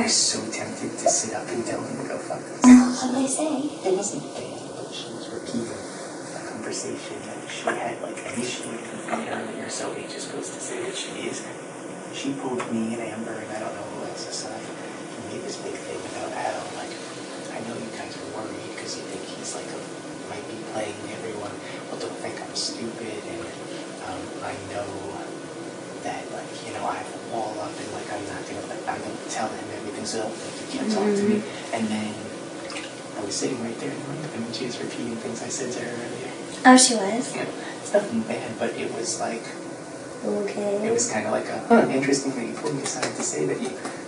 was so tempted to sit up and tell him to go fuck himself. What did they say? It wasn't bad, but she was repeating a conversation that she had, like, initiated with me earlier, so it just goes to say that she pulled me and Amber, and I don't know who else aside, and made this big thing about how, like, I know you guys are worried because you think he's, like, might be playing everyone, well, don't think I'm stupid, and I know that, like, you know, I have a wall up, and, like, I'm gonna tell him everything, so you can't talk to me, and then I was sitting right there in the room with him, and she was repeating things I said to her earlier. Oh, she was? Yeah, it's nothing bad, but it was like, okay. it was kind of like interesting that you pulled me aside to say that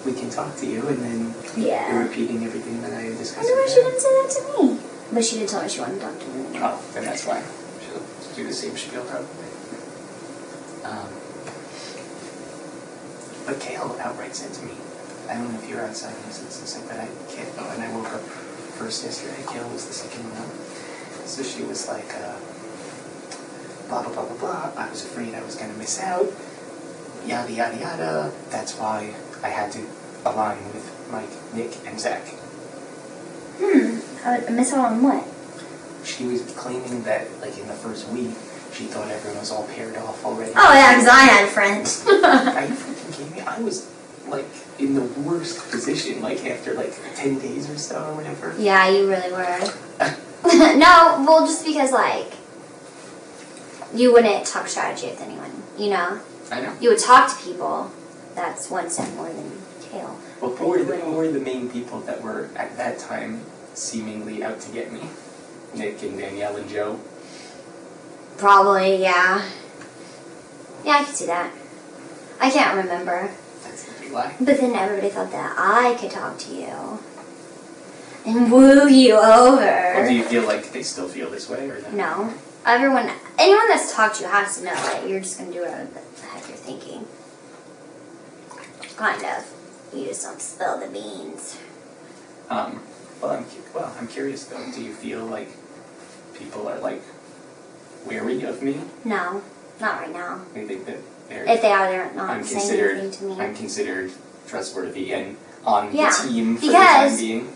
we can talk to you, and then you're repeating everything that I discussed. I wonder why she didn't say that to me. But she did tell me she wanted to talk to me. Oh, then that's why. She'll do the same spiel probably. But Kale outright said to me, I don't know if you were outside and said that I can't go, and I woke up first yesterday. Kale was the second one up. So she was like, blah, blah, blah, blah, blah. I was afraid I was going to miss out. Yada, yada, yada. That's why I had to align with Mike, Nick, and Zach. Miss out on what? She was claiming that, like, in the first week, she thought everyone was all paired off already. Oh, yeah, because I had friends. Are you freaking kidding me? I was, like, in the worst position, like, after, like, 10 days or so or whatever. Yeah, you really were. No, well, just because, like, you wouldn't talk strategy with anyone, you know? I know. You would talk to people. That's one step more than Kale. Well, who were the main people that were, at that time, seemingly out to get me? Nick and Danielle and Joe? Probably, yeah. Yeah, I could see that. I can't remember. That's the big lie. But then everybody thought that I could talk to you and woo you over. Well, do you feel like they still feel this way, or no? Anyone that's talked to you has to know that you're just going to do whatever the heck you're thinking. Kind of. You just don't spill the beans. Well, I'm curious though. Do you feel like people are, like, wary of me? No, not right now. They think that if they are, they're not saying anything to me. I'm considered trustworthy and on the team for the time being.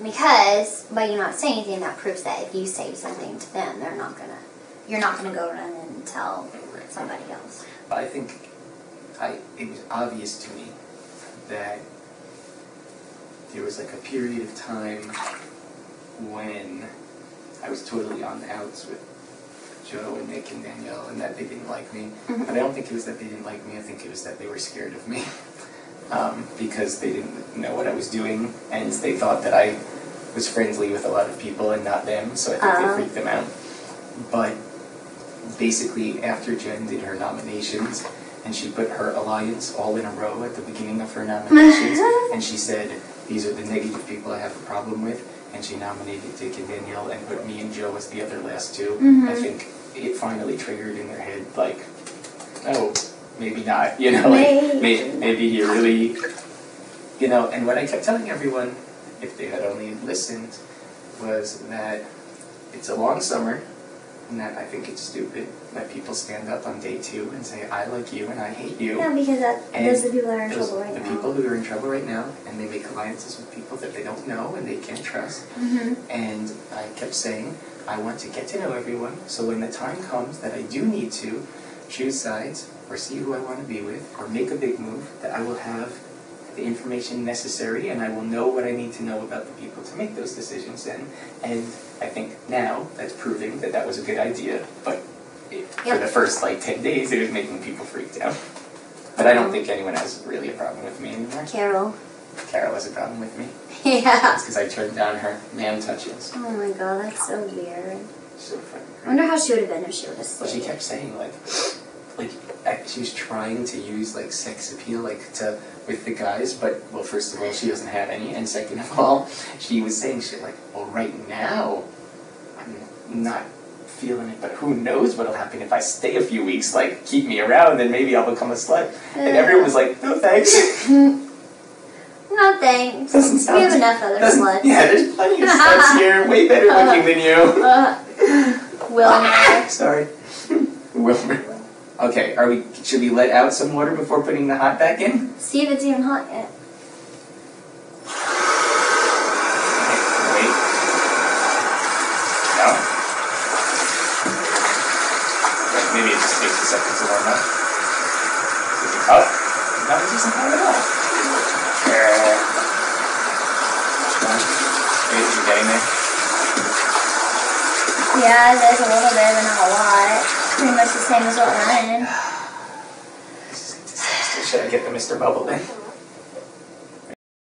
Because by you not saying anything, that proves that if you say something to them, you're not gonna go run and tell somebody else. But I think it was obvious to me that there was, like, a period of time when I was totally on the outs with Joe and Nick and Danielle, and that they didn't like me. Mm-hmm. But I don't think it was that they didn't like me. I think it was that they were scared of me because they didn't know what I was doing, and they thought that I was friendly with a lot of people and not them, so I think they freaked them out. But basically, after Jen did her nominations, and she put her alliance all in a row at the beginning of her nominations, and she said, these are the negative people I have a problem with, and she nominated Dick and Danielle and put me and Joe as the other last two. Mm-hmm. I think it finally triggered in their head, like, oh, maybe not, you know, like, maybe he really, you know, and what I kept telling everyone, if they had only listened, was that it's a long summer, and that I think it's stupid that people stand up on day 2 and say, I like you and I hate you. Yeah, because those are the people that are in trouble right now. The people who are in trouble right now, and they make alliances with people that they don't know and they can't trust. Mm-hmm. And I kept saying, I want to get to know everyone, so when the time comes that I do need to choose sides, or see who I want to be with, or make a big move, that I will have the information necessary, and I will know what I need to know about the people to make those decisions in. And I think now that's proving that that was a good idea, but for the first, like, 10 days, it was making people freaked out. But I don't think anyone has really a problem with me anymore. Carol has a problem with me. Yeah. It's because I turned down her man touches. Oh my god, that's so weird. So funny. I wonder how she would have been if she would have stayed. Well, she kept saying, like, she was trying to use, like, sex appeal, like, with the guys, but, well, first of all, she doesn't have any, and second of all, she was saying shit like, well, right now, I'm not feeling it, but who knows what'll happen if I stay a few weeks, like, keep me around, then maybe I'll become a slut. And everyone was like, no thanks. No thanks. We have enough other sluts. Yeah, there's plenty of sluts here, way better looking than you. Wilmer. Sorry. Wilmer. Okay, should we let out some water before putting the hot back in? See if it's even hot yet. maybe it just takes a second to warm up. Is it tough? That was just not at all. You're getting there? Yeah, there's a little bit, but not a lot. Pretty much the same as what we're in. Should I get the Mr. Bubble then?